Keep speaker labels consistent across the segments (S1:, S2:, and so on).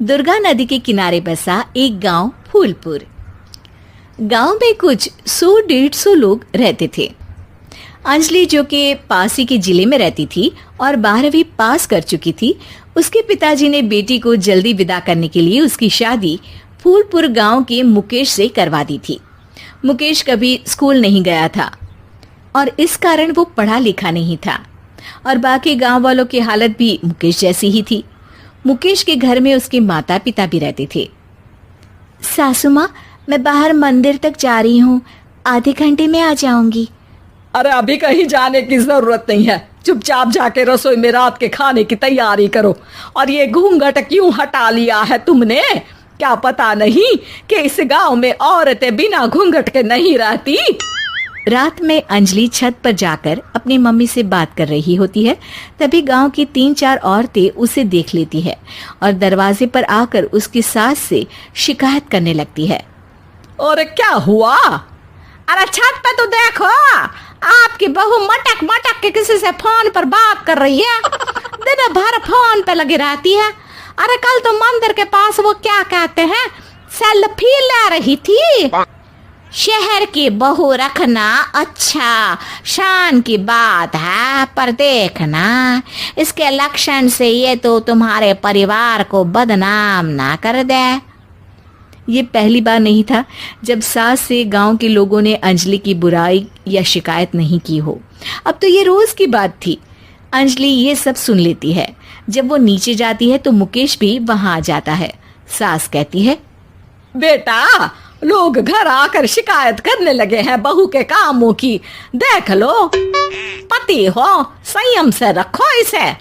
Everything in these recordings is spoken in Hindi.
S1: दुर्गा नदी के किनारे बसा एक गांव फूलपुर। गांव में कुछ 100-150 लोग रहते थे। अंजलि, जो कि पास ही के जिले में रहती थी और 12वीं पास कर चुकी थी, उसके पिताजी ने बेटी को जल्दी विदा करने के लिए उसकी शादी फूलपुर गांव के मुकेश से करवा दी थी। मुकेश कभी स्कूल नहीं गया था और इस कारण वो पढ़ा लिखा नहीं था और बाकी गांव वालों की हालत भी मुकेश जैसी ही थी। मुकेश के घर में उसके माता पिता भी रहते थे। सासू माँ, मैं बाहर मंदिर तक जा रही हूँ, आधे घंटे में आ जाऊंगी।
S2: अरे अभी कहीं जाने की जरूरत नहीं है, चुपचाप जाके रसोई में रात के खाने की तैयारी करो। और ये घूंघट क्यों हटा लिया है तुमने? क्या पता नहीं कि इस गांव में औरतें बिना घूंघट के नहीं रहती?
S1: रात में अंजलि छत पर जाकर अपनी मम्मी से बात कर रही होती है। तभी गांव की 3-4 औरतें उसे देख लेती है और दरवाजे पर आकर उसकी सास से शिकायत करने लगती है।
S2: और क्या हुआ? अरे छत पे तो देखो, आपकी बहू मटक मटक के किसी से फोन पर बात कर रही है, दिन भर फोन पे लगी रहती है। अरे कल तो मंदिर के पास वो क्या कहते हैं, सेल्फी ले रही थी। शहर की बहू रखना अच्छा शान की बात है, पर देखना इसके लक्षण से ये तो तुम्हारे परिवार को बदनाम ना कर दे। ये पहली बार नहीं था जब सास से गांव के लोगों ने अंजलि की बुराई या शिकायत नहीं की हो। अब तो ये रोज की बात थी। अंजलि ये सब सुन लेती है। जब वो नीचे जाती है तो मुकेश भी वहां आ जाता है। सास कहती है, बेटा, लोग घर आकर शिकायत करने लगे हैं बहू के कामों की, देख लो। पति हो, संयम से रखो इसे।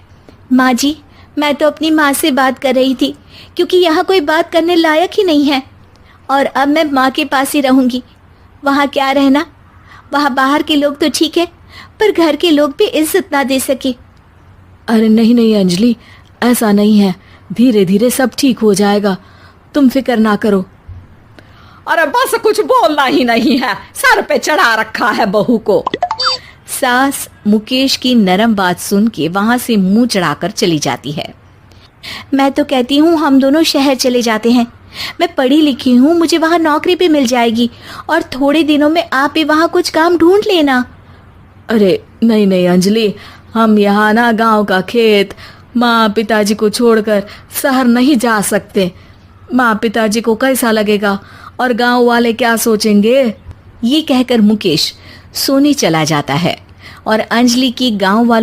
S1: माँ जी, मैं तो अपनी माँ से बात कर रही थी, क्योंकि यहाँ कोई बात करने लायक ही नहीं है और अब मैं माँ के पास ही रहूंगी। वहाँ क्या रहना, वहाँ बाहर के लोग तो ठीक है, पर घर के लोग भी इज्जत ना दे सके।
S2: अरे नहीं नहीं अंजलि, ऐसा नहीं है, धीरे धीरे सब ठीक हो जाएगा, तुम फिक्र ना करो। अरे बस कुछ बोलना ही नहीं है, सर पे चढ़ा रखा है बहू को।
S1: सास मुकेश की नरम बात सुन के वहां से मुंह चढ़ाकर चली जाती है। मैं तो कहती हूँ हम दोनों शहर चले जाते हैं। मैं पढ़ी लिखी हूँ, मुझे वहाँ नौकरी भी मिल जाएगी और थोड़े दिनों में आप भी वहाँ कुछ काम ढूंढ लेना।
S2: अरे नहीं नहीं अंजलि, हम यहाँ ना गांव का खेत, माँ पिताजी को छोड़कर शहर नहीं जा सकते। माँ पिताजी को कैसा लगेगा और गांव वाले क्या सोचेंगे?
S1: ये कहकर मुकेश सोने चला जाता है और अंजलि की गांव वालों